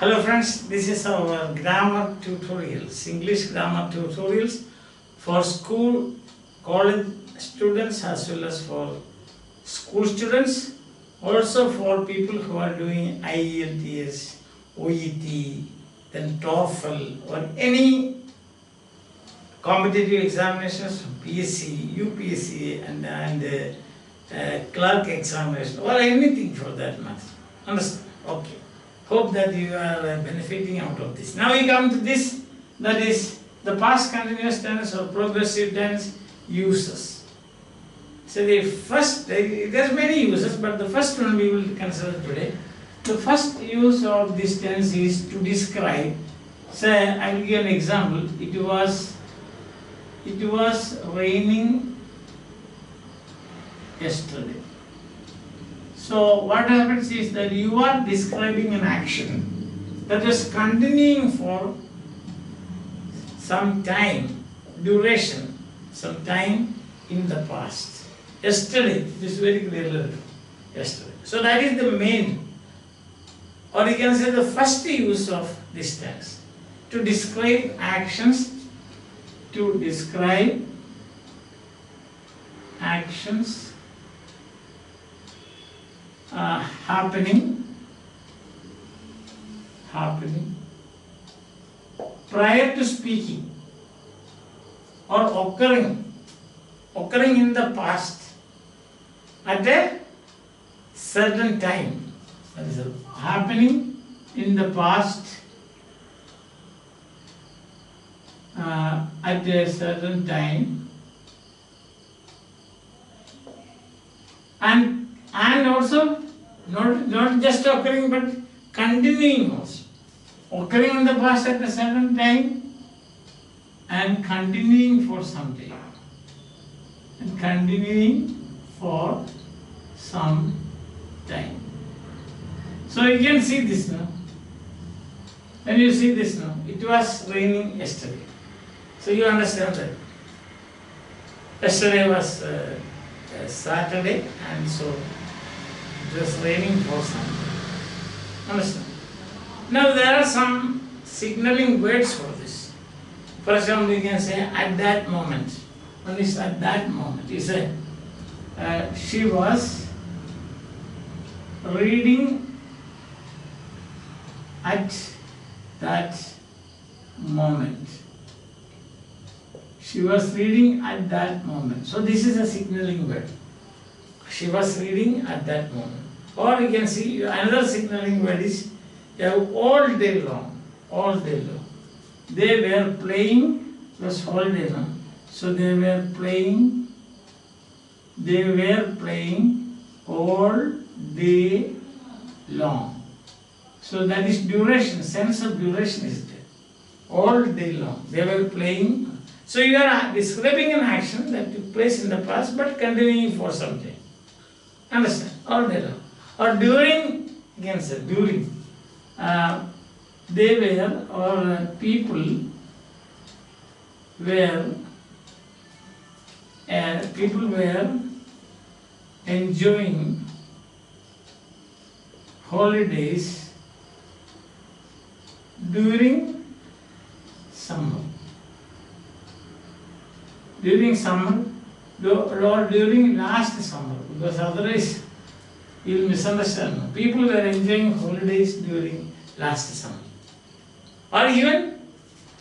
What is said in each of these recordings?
Hello friends, this is our grammar tutorials, English grammar tutorials for school, college students as well as for school students, also for people who are doing IELTS, OET, then TOEFL or any competitive examinations, PSC, UPSC and clerk examination or anything for that matter. Understand? Okay. Hope that you are benefiting out of this. Now we come to this, that is the past continuous tense or progressive tense uses. So the first, there's many uses, but the first one we will consider today. The first use of this tense is to describe. Say, I will give an example. It was raining yesterday. So what happens is that you are describing an action that is continuing for some time, duration, some time in the past. Yesterday, this is very clearly written. Yesterday. So that is the main, or you can say the first use of this tense. To describe actions, happening prior to speaking or occurring in the past at a certain time. That is happening in the past at a certain time and also not just occurring but continuing also. Occurring in the past at a certain time and continuing for some time. So you can see this now. When you see this now, it was raining yesterday. So you understand that. Yesterday was Saturday, and so it was raining for some time. Understand? Now there are some signaling words for this. For example, you can say at that moment. When it's at that moment, you say she was reading at that moment. She was reading at that moment. So this is a signaling word. She was reading at that moment. Or you can see another signaling word is all day long. All day long. They were playing, plus all day long. So they were playing all day long. So that is duration, sense of duration is there. All day long. They were playing. So you are describing an action that took place in the past but continuing for some time. Understand? All day long. Or during, you can say during. They were, or people were enjoying holidays during summer. During summer or during last summer, because otherwise you will misunderstand. People were enjoying holidays during last summer. Or even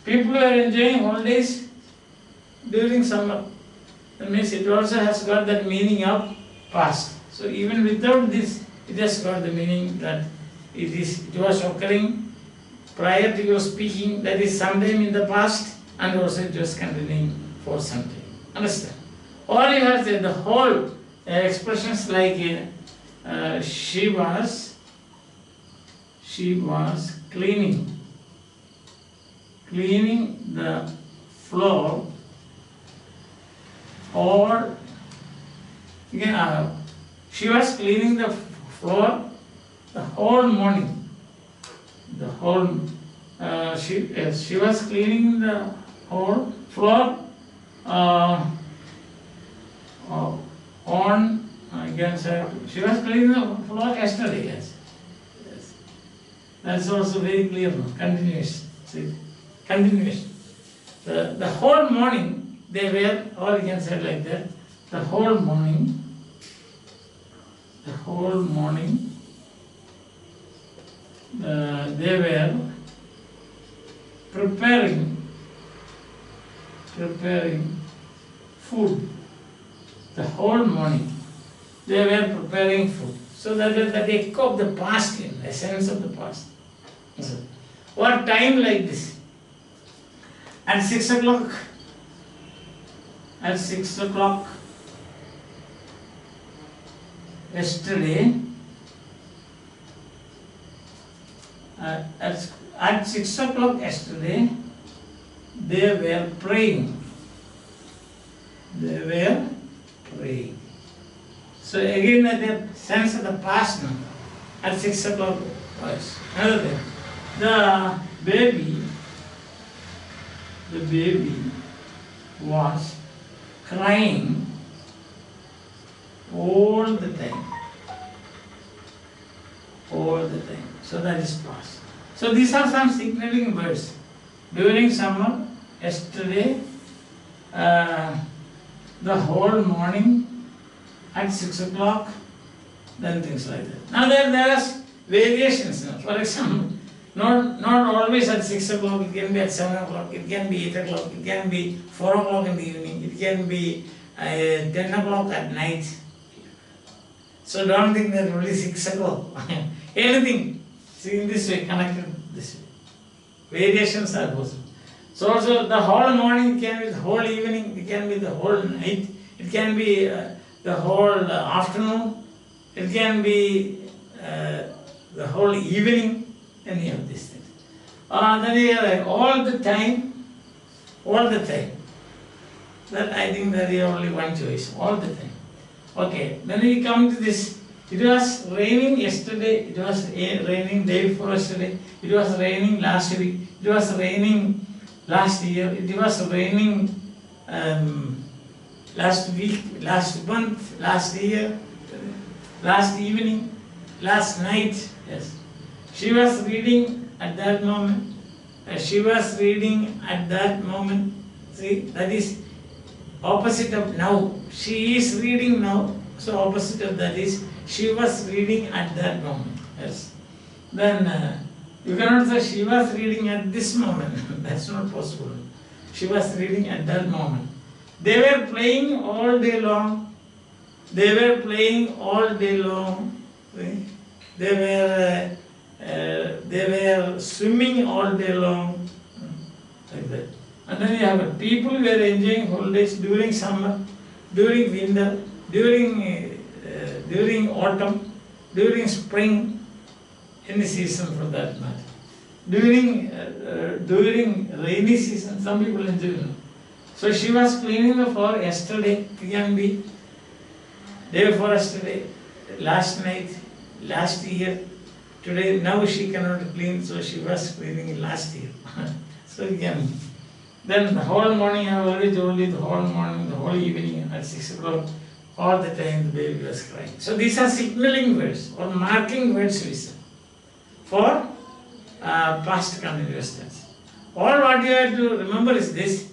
people were enjoying holidays during summer. That means it also has got that meaning of past. So even without this, it has got the meaning that it was occurring prior to your speaking, that is sometime in the past, and also it was continuing for some time. Understand? Or you have the whole expressions like she was cleaning the floor, or again, she was cleaning the floor the whole morning. She was cleaning the whole floor on, I can say, she was cleaning the floor yesterday, yes. That's also very clear now. Continuous. See? Continuous. The whole morning they were, or you can say like that, the whole morning, they were preparing food. The whole morning they were preparing food. So that is the echo of the past, in the sense of the past. So, what time like this? At 6 o'clock. At 6 o'clock yesterday, at 6 o'clock yesterday, they were praying. So again, the sense of the past now. At 6 o'clock was another thing. The baby was crying all the time. So that is past. So these are some signaling words. During summer, yesterday, the whole morning, at 6 o'clock, then things like that. Now there are variations now. For example, not always at 6 o'clock, it can be at 7 o'clock, it can be 8 o'clock, it can be 4 o'clock in the evening, it can be 10 o'clock at night. So don't think that only 6 o'clock. Anything, see, in this way, connected this way. Variations are possible. So also the whole morning, it can be the whole evening, it can be the whole night, it can be the whole afternoon, it can be the whole evening, any of these things. Then you have like all the time. That I think there is only one choice, all the time. Okay, then we come to this. It was raining yesterday, it was raining day before yesterday, it was raining last week, it was raining last year, it was raining last week, last month, last year, last evening, last night. Yes. She was reading at that moment. See, that is opposite of now. She is reading now. So opposite of that is she was reading at that moment. Yes. Then you cannot say she was reading at this moment. That's not possible. She was reading at that moment. They were playing all day long. They were swimming all day long, like that. And then you have people who were enjoying holidays during summer, during winter, during autumn, during spring, any season for that matter. During rainy season, some people enjoy. So she was cleaning the floor yesterday, it can be day before yesterday, last night, last year. Today, now she cannot clean, so she was cleaning last year. So again, then the whole morning, I already told you, the whole morning, the whole evening at 6 o'clock, all the time the baby was crying. So these are signaling words or marking words we say for past continuous tense. All what you have to remember is this: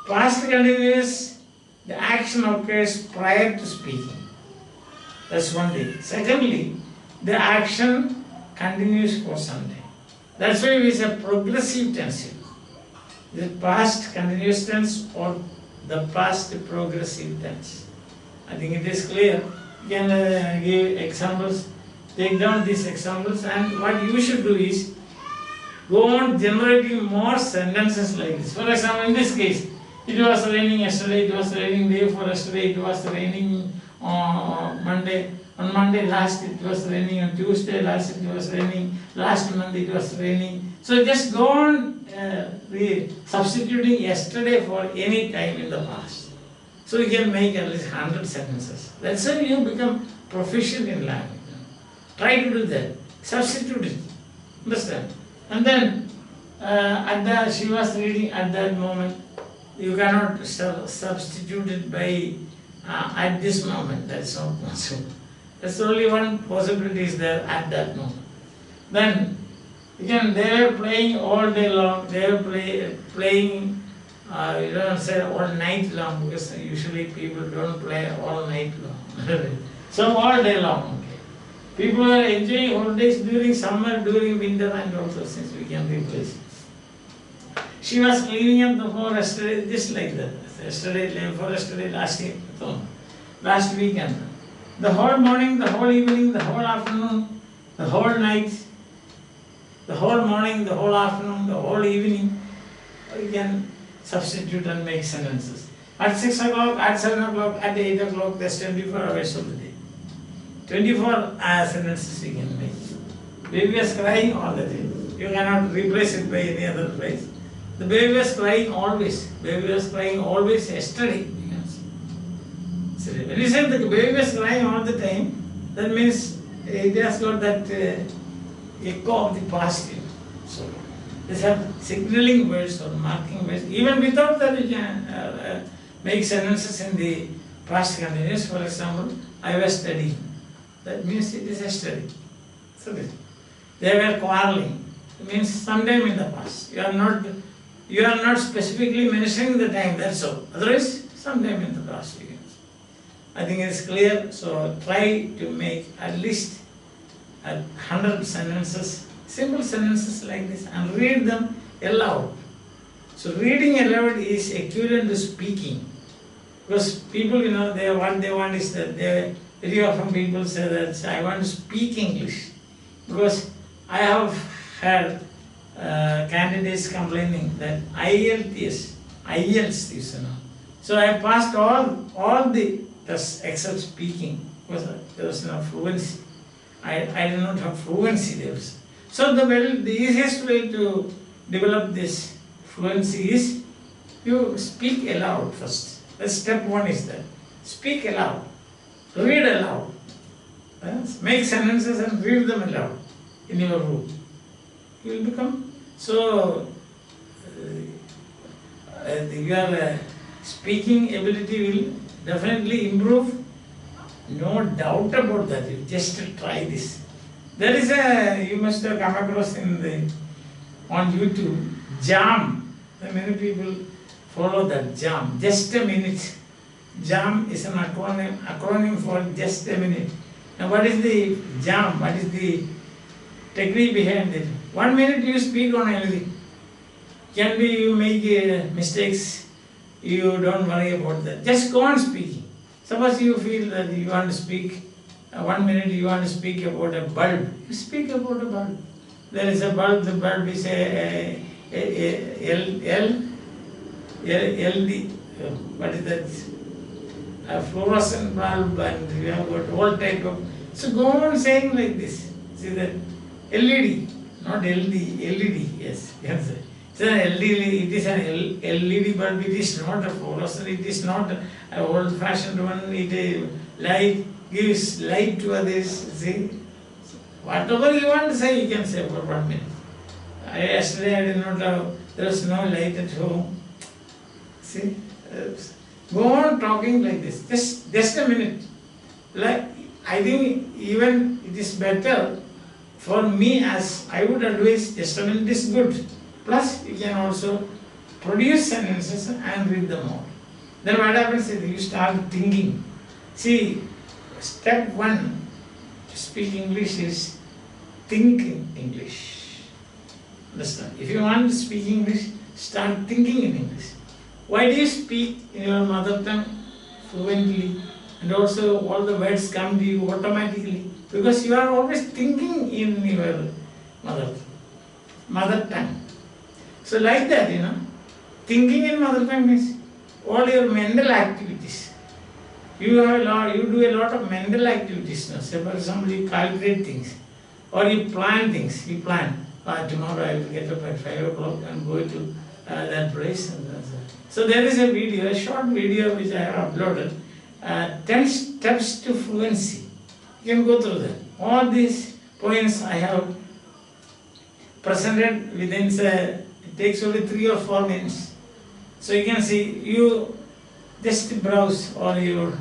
past continuous, the action occurs prior to speaking. That's one thing. Secondly, the action continues for some time. That's why we say progressive tense. The past continuous tense or the past progressive tense. I think it is clear. You can give examples, take down these examples, and what you should do is go on generating more sentences like this. For example, in this case, it was raining yesterday, it was raining day before yesterday, it was raining on Monday. On Monday last it was raining, on Tuesday last it was raining, last month it was raining. So just go on substituting yesterday for any time in the past. So you can make at least 100 sentences. That's how you become proficient in language. Try to do that. Substitute it. Understand? And then she was reading at that moment. You cannot substitute it by at this moment. That's not possible. There's only one possibility is there at that moment. Then They were playing all day long. They were playing. You don't say all night long, because usually people don't play all night long. So all day long. Okay. People are enjoying holidays during summer, during winter, and also since we can replace. She was cleaning up the floor yesterday, just like that. Last weekend. The whole morning, the whole evening, the whole afternoon, the whole night, the whole morning, the whole afternoon, the whole evening, you can substitute and make sentences. At 6 o'clock, at 7 o'clock, at 8 o'clock, there's 24 hours of the day. 24 sentences you can make. Baby was crying all the time. You cannot replace it by any other phrase. The baby was crying always. Baby was crying always yesterday. So when you say the baby was crying all the time, that means it has got that echo of the past. So these are signaling words or marking words. Even without that, you can make sentences in the past continuous. For example, I was studying. That means it is yesterday. So they were quarreling. It means sometime in the past. You are not specifically mentioning the time, that's all. Otherwise, sometime in the past. I think it's clear. So try to make at least 100 sentences, simple sentences like this, and read them aloud. So reading aloud is equivalent to speaking. Because people, what they want is that very often people say that I want to speak English. Because I have heard candidates complaining that IELTS, So I passed all the tests except speaking, because there was no fluency. I did not have fluency there. So the easiest way to develop this fluency is you speak aloud first. That's step one is that. Speak aloud. Read aloud. Make sentences and read them aloud in your room. You will become so your speaking ability will definitely improve. No doubt about that. You just try this. There is you must have come across on YouTube, JAM. Many people follow that JAM. Just a minute. JAM is an acronym for just a minute. Now what is the JAM? What is the technique behind it? 1 minute you speak on anything. Can be you make mistakes, you don't worry about that. Just go on speaking. Suppose you feel that you want to speak, 1 minute you want to speak about a bulb. You speak about a bulb. There is a bulb, the bulb is a LD, what is that? A fluorescent bulb, and you have got all type of. So go on saying like this. See that LED, not LD, LED, yes. It's an LED, it is an LED bulb, it is not a fluorescent, it is not an old-fashioned one, it gives light to others, see. Whatever you want to say, you can say for 1 minute. Yesterday I did not have, there was no light at home. See, go on talking like this, just a minute. Like, I think even it is better for me, as I would advise, just a minute is good. Plus, you can also produce sentences and read them out. Then what happens is you start thinking. See, step one to speak English is think in English. Understand? If you want to speak English, start thinking in English. Why do you speak in your mother tongue fluently, and also all the words come to you automatically? Because you are always thinking in your mother tongue. So like that, thinking in mother tongue means all your mental activities. You do a lot of mental activities now. Say for example, you calculate things, or you plan things. You plan, tomorrow I will get up at 5 o'clock and go to that place. So there is a video, a short video which I have uploaded, 10 steps to fluency. You can go through that. All these points I have presented within, say, it takes only 3 or 4 minutes. So you can see, you just browse or you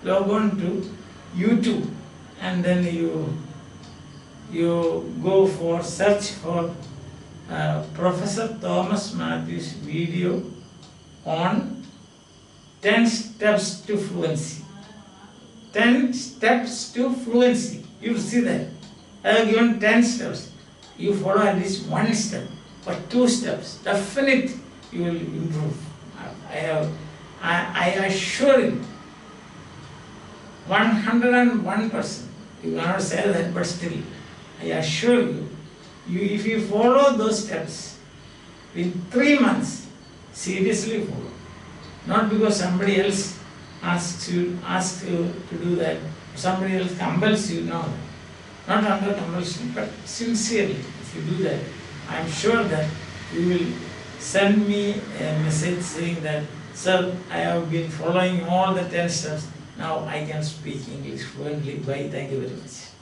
log on to YouTube, and then you you go for search for Professor Thomas Mathew's video on 10 steps to fluency. 10 steps to fluency. You will see that. I have given 10 steps. You follow at least one step or 2 steps. Definitely you will improve. I assure you, 101%. You cannot say that, but still, I assure you, if you follow those steps, in 3 months, seriously follow. Not because somebody else asks you to do that, somebody else compels you, no. Not under compulsion, but sincerely, if you do that, I am sure that you will send me a message saying that, sir, I have been following all the 10 steps, now I can speak English fluently. Bye, thank you very much.